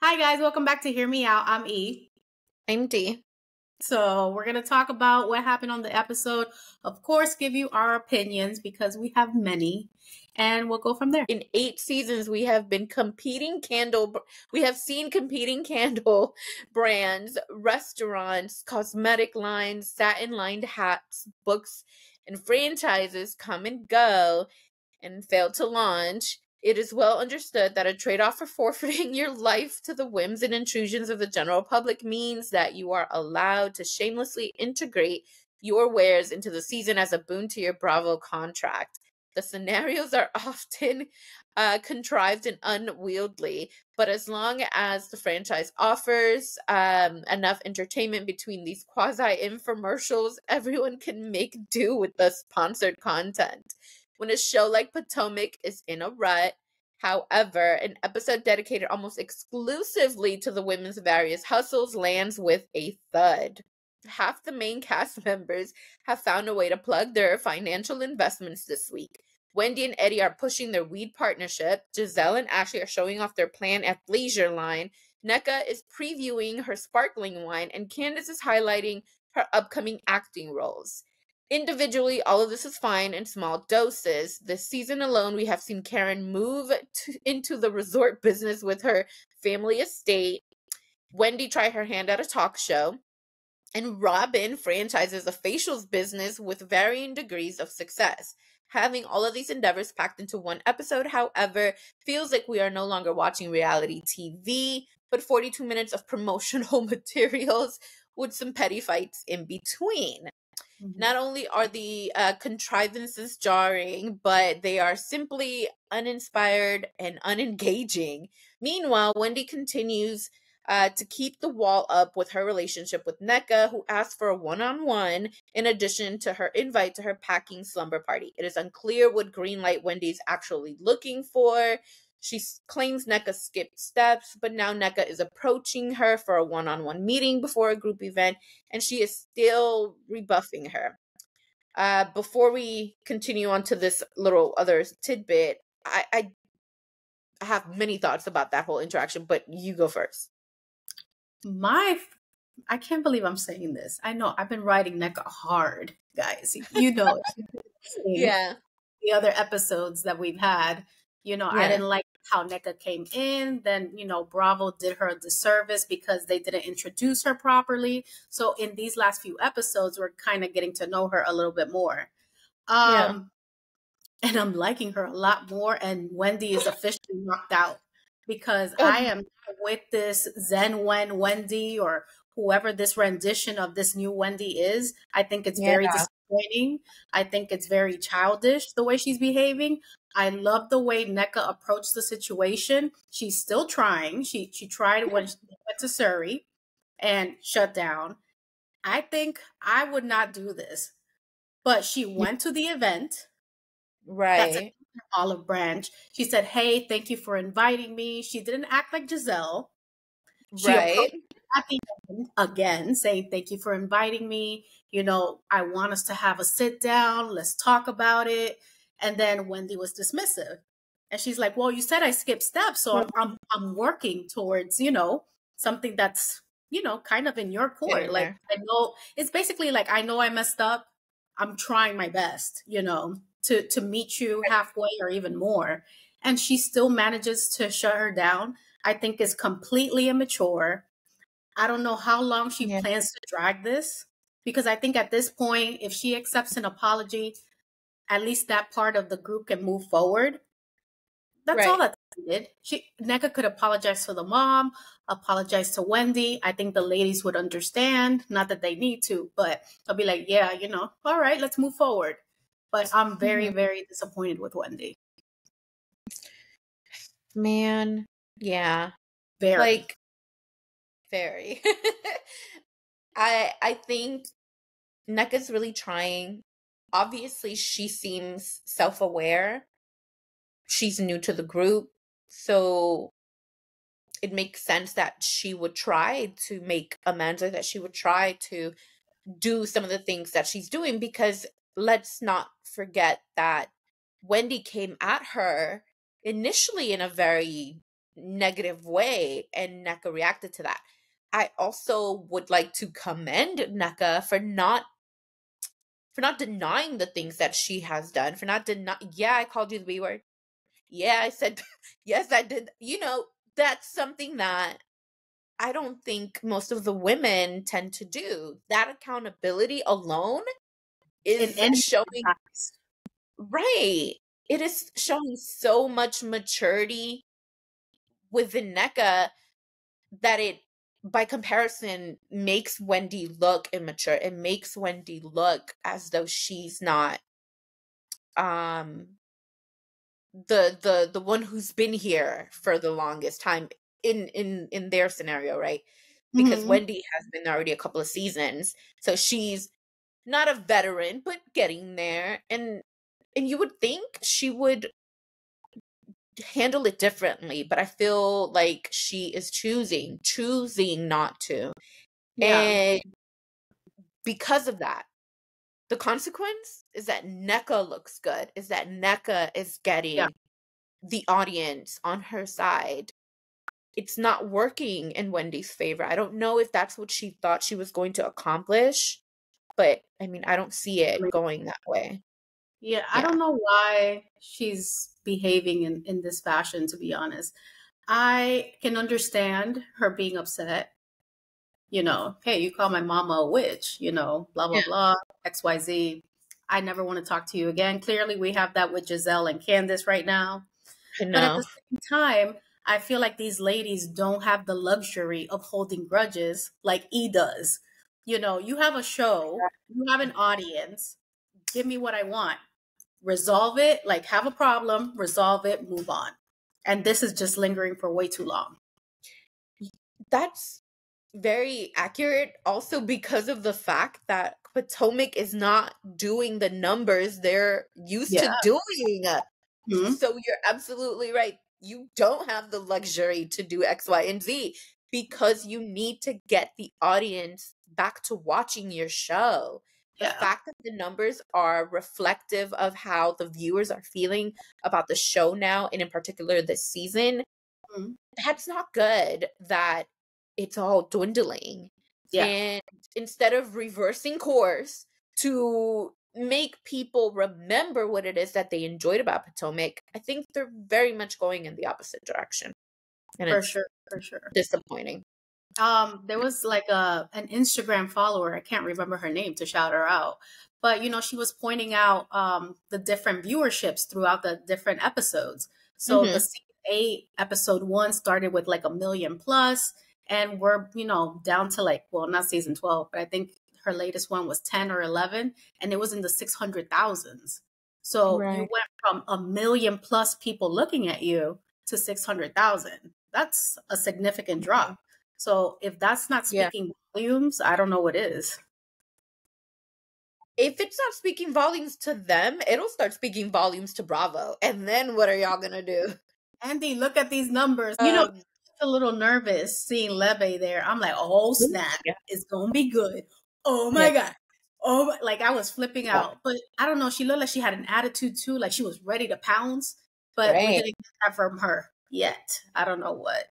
Hi guys, welcome back to Hear Me Out. I'm E. I'm D. So we're going to talk about what happened on the episode. Of course, give you our opinions because we have many, and we'll go from there. In 8 seasons, we have seen competing candle brands, restaurants, cosmetic lines, satin-lined hats, books, and franchises come and go and fail to launch. It is well understood that a trade-off for forfeiting your life to the whims and intrusions of the general public means that you are allowed to shamelessly integrate your wares into the season as a boon to your Bravo contract. The scenarios are often contrived and unwieldy, but as long as the franchise offers enough entertainment between these quasi-infomercials, everyone can make do with the sponsored content. When a show like Potomac is in a rut, however, an episode dedicated almost exclusively to the women's various hustles lands with a thud. Half the main cast members have found a way to plug their financial investments this week. Wendy and Eddie are pushing their weed partnership. Giselle and Ashley are showing off their planned athleisure line. Nneka is previewing her sparkling wine, and Candace is highlighting her upcoming acting roles. Individually, all of this is fine in small doses. This season alone, we have seen Karen move into the resort business with her family estate. Wendy try her hand at a talk show. And Robin franchises a facials business with varying degrees of success. Having all of these endeavors packed into one episode, however, feels like we are no longer watching reality TV, but 42 minutes of promotional materials with some petty fights in between. Not only are the contrivances jarring, but they are simply uninspired and unengaging. Meanwhile, Wendy continues to keep the wall up with her relationship with Nneka, who asked for a one-on-one in addition to her invite to her packing slumber party. It is unclear what green light Wendy is actually looking for. She claims Nneka skipped steps, but now Nneka is approaching her for a one-on-one meeting before a group event, and she is still rebuffing her. Before we continue on to this little other tidbit, I have many thoughts about that whole interaction, but you go first. I can't believe I'm saying this. I know I've been riding Nneka hard, guys. You know, Yeah. the other episodes that we've had. Yeah. I didn't like how Nneka came in. Then, Bravo did her a disservice because they didn't introduce her properly. So in these last few episodes, we're kind of getting to know her a little bit more. And I'm liking her a lot more. And Wendy is officially knocked out because I am with this Zen Wendy or whoever this rendition of this new Wendy is. I think it's very disappointing. I think it's very childish the way she's behaving. I love the way Nneka approached the situation. She's still trying. She tried when she went to Surrey and shut down. I think I would not do this. But she went to the event. Right. That's an olive branch. She said, "Hey, thank you for inviting me." She didn't act like Giselle. She approached at the end again, saying, "Thank you for inviting me. I want us to have a sit down. Let's talk about it." And then Wendy was dismissive. And she's like, "Well, you said I skipped steps, so I'm working towards, something that's, kind of in your court." Like, I know it's basically like, I know I messed up. I'm trying my best, to meet you halfway or even more. And she still manages to shut her down. I think is completely immature. I don't know how long she plans to drag this, because I think at this point, if she accepts an apology, at least that part of the group can move forward. That's all that's needed. Nneka could apologize to the mom, apologize to Wendy. I think the ladies would understand. Not that they need to, but they'll be like, yeah, all right, let's move forward. But I'm very, very disappointed with Wendy. Man, yeah. Very. Very. I think Nneka's really trying. Obviously, she seems self-aware. She's new to the group, so it makes sense that she would try to make amends, or that she would try to do some of the things that she's doing, because let's not forget that Wendy came at her initially in a very negative way, and Nneka reacted to that. I also would like to commend Nneka for not denying the things that she has done, for not denying, yeah, I called you the B word. Yeah, I said, yes, I did. That's something that I don't think most of the women tend to do. That accountability alone In is any showing, context. right. It is showing so much maturity within Nneka that it, by comparison, makes Wendy look immature. It makes Wendy look as though she's not um the one who's been here for the longest time in their scenario, right? Because Mm-hmm. Wendy has been already a couple of seasons, so she's not a veteran but getting there, and you would think she would handle it differently, but I feel like she is choosing not to. Yeah. And because of that, the consequence is that Nneka looks good, is that Nneka is Yeah. getting the audience on her side. It's not working in Wendy's favor. I don't know if that's what she thought she was going to accomplish, but I mean, I don't see it going that way. Yeah, I Yeah. don't know why she's behaving in this fashion, to be honest. I can understand her being upset. Hey, you call my mama a witch, blah, blah, Yeah. blah, XYZ. I never want to talk to you again. Clearly, we have that with Giselle and Candace right now. I But at the know. same time, I feel like these ladies don't have the luxury of holding grudges like E does. You have a show, you have an audience. Give me what I want. Resolve it, like have a problem, resolve it, move on. And this is just lingering for way too long. That's very accurate, also because of the fact that Potomac is not doing the numbers they're used Yeah. to doing. Mm-hmm. So you're absolutely right. You don't have the luxury to do X, Y, and Z because you need to get the audience back to watching your show. The Yeah. fact that the numbers are reflective of how the viewers are feeling about the show now, and in particular this season, Mm-hmm. that's not good that it's all dwindling. Yeah. And instead of reversing course to make people remember what it is that they enjoyed about Potomac, I think they're very much going in the opposite direction. And For it's sure. For sure. disappointing. There was like an Instagram follower, I can't remember her name to shout her out, but she was pointing out the different viewerships throughout the different episodes. So the Mm-hmm. season 8 episode 1 started with like 1 million plus, and we're down to like, well, not season 12, but I think her latest one was 10 or 11, and it was in the 600,000s. So you Right. went from 1 million plus people looking at you to 600,000. That's a significant drop. So if that's not Yeah. speaking volumes, I don't know what is. If it's not speaking volumes to them, it'll start speaking volumes to Bravo. And then what are y'all gonna do? Andy, look at these numbers. Um, A little nervous seeing Lebe there. I'm like, oh snap, yeah. it's gonna be good. Oh Yeah. my god. Like I was flipping out. But I don't know, she looked like she had an attitude too, like she was ready to pounce, but we Right. didn't get that from her yet. I don't know what,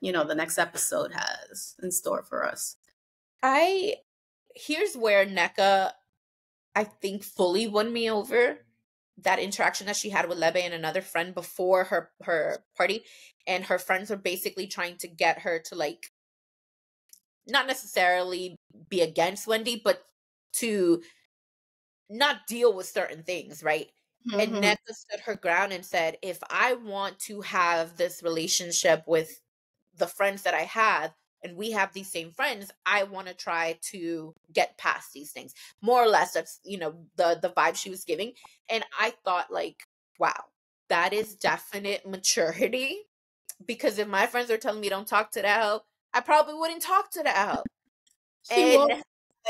the next episode has in store for us. Here's where Nneka, I think, fully won me over. That interaction that she had with Lebe and another friend before her party, and her friends were basically trying to get her to, like, not necessarily be against Wendy, but to not deal with certain things, right? And Mm-hmm. Nneka stood her ground and said, if I want to have this relationship with the friends that I have, and we have these same friends, I want to try to get past these things. More or less, that's, the vibe she was giving. And I thought, like, wow, that is definite maturity. Because if my friends are telling me don't talk to that hoe, I probably wouldn't talk to that hoe. She won't.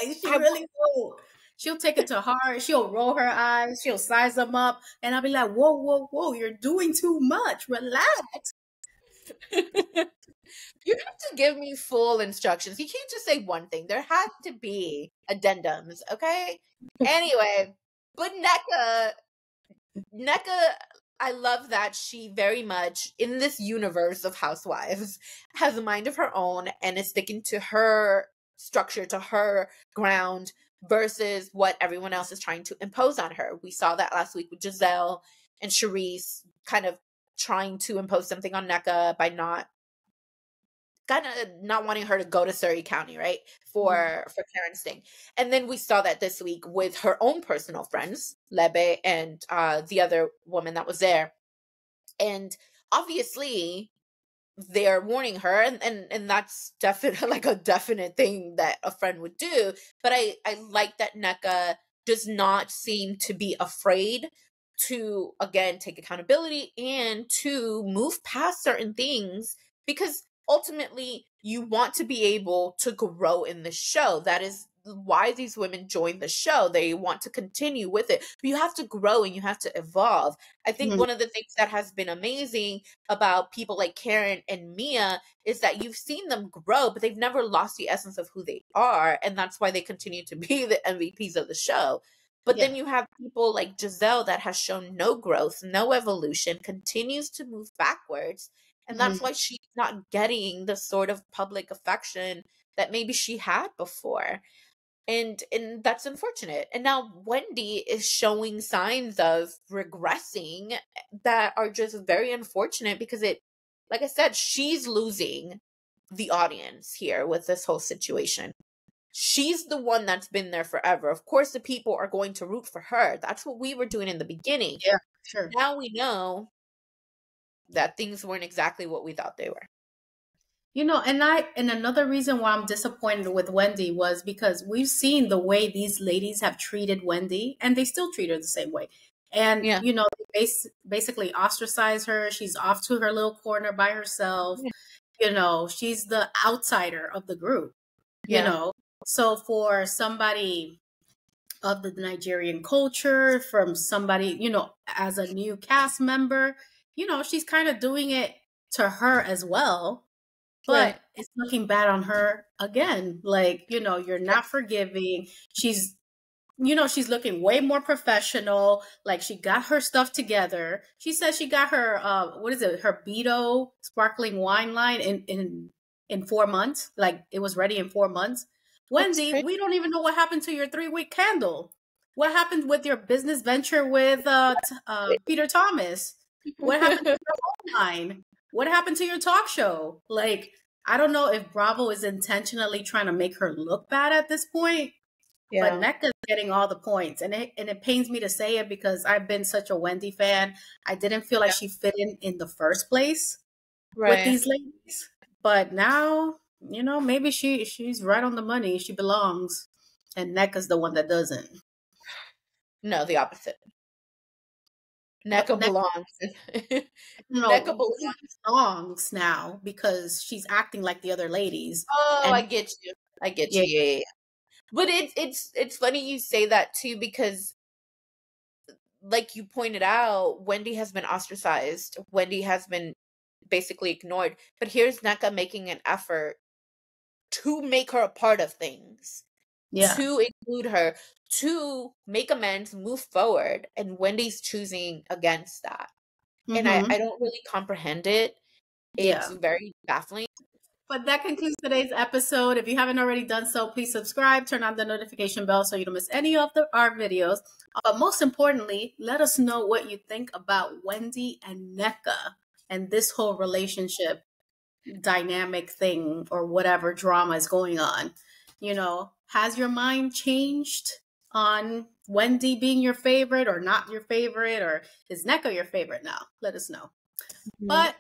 And She I, really won't. She'll take it to heart. She'll roll her eyes. She'll size them up. And I'll be like, whoa, whoa, whoa, you're doing too much. Relax. you have to give me full instructions. You can't just say one thing. There have to be addendums, okay? Anyway, but Nneka, I love that she very much, in this universe of housewives, has a mind of her own and is sticking to her structure, to her ground, versus what everyone else is trying to impose on her. We saw that last week with Giselle and Charisse kind of trying to impose something on Nneka by not wanting her to go to Surrey County, right? For Karen's thing. And then we saw that this week with her own personal friends, Lebe and the other woman that was there. And obviously they're warning her, and that's definitely like a definite thing that a friend would do. But I like that Nneka does not seem to be afraid to, again, take accountability and to move past certain things, because ultimately you want to be able to grow in the show. That is why these women join the show. They want to continue with it, but you have to grow and you have to evolve. I think one of the things that has been amazing about people like Karen and Mia is that you've seen them grow, but they've never lost the essence of who they are, and that's why they continue to be the MVPs of the show. But then you have people like Giselle that has shown no growth, no evolution, continues to move backwards. And that's why she's not getting the sort of public affection that maybe she had before. And that's unfortunate. And now Wendy is showing signs of regressing that are just very unfortunate, because it, like I said, she's losing the audience here with this whole situation. She's the one that's been there forever. Of course, the people are going to root for her. That's what we were doing in the beginning. Yeah, sure. Now we know that things weren't exactly what we thought they were. And another reason why I'm disappointed with Wendy was because we've seen the way these ladies have treated Wendy, and they still treat her the same way. And, they basically ostracize her. She's off to her little corner by herself. Yeah. She's the outsider of the group, So for somebody of the Nigerian culture, from somebody, as a new cast member, she's kind of doing it to her as well. But it's looking bad on her again. Like, you're not forgiving. She's looking way more professional. Like, she got her stuff together. She says she got her, her Beto sparkling wine line in 4 months. Like, it was ready in 4 months. Wendy, we don't even know what happened to your 3-week candle. What happened with your business venture with Peter Thomas? What happened to your line? What happened to your talk show? Like, I don't know if Bravo is intentionally trying to make her look bad at this point, but Nneka's getting all the points. And it pains me to say it, because I've been such a Wendy fan. I didn't feel like she fit in the first place with these ladies. But now, maybe she's right on the money. She belongs. And Nneka's the one that doesn't. No, the opposite. Nneka belongs. Nneka belongs now, because she's acting like the other ladies. Oh, I get you. Yeah. But it's funny you say that too, because like you pointed out, Wendy has been ostracized. Wendy has been basically ignored. But here's Nneka making an effort to make her a part of things. To include her, to make amends, move forward, and Wendy's choosing against that. And I don't really comprehend it. It's very baffling. But that concludes today's episode. If you haven't already done so, please subscribe, turn on the notification bell so you don't miss any of our videos. But most importantly, let us know what you think about Wendy and Nneka and this whole relationship dynamic thing, or whatever drama is going on. Has your mind changed on Wendy being your favorite or not your favorite, or is Nneka your favorite now? Let us know. But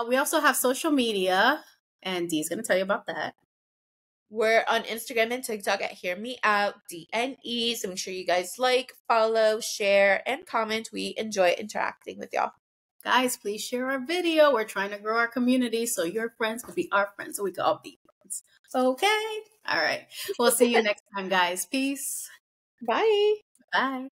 we also have social media, and Dee's going to tell you about that. We're on Instagram and TikTok at Hear Me Out, DNE. So make sure you guys like, follow, share, and comment. We enjoy interacting with y'all. Guys, please share our video. We're trying to grow our community so your friends will be our friends, so we can all be friends. Okay? All right. We'll see you next time, guys. Peace. Bye. Bye.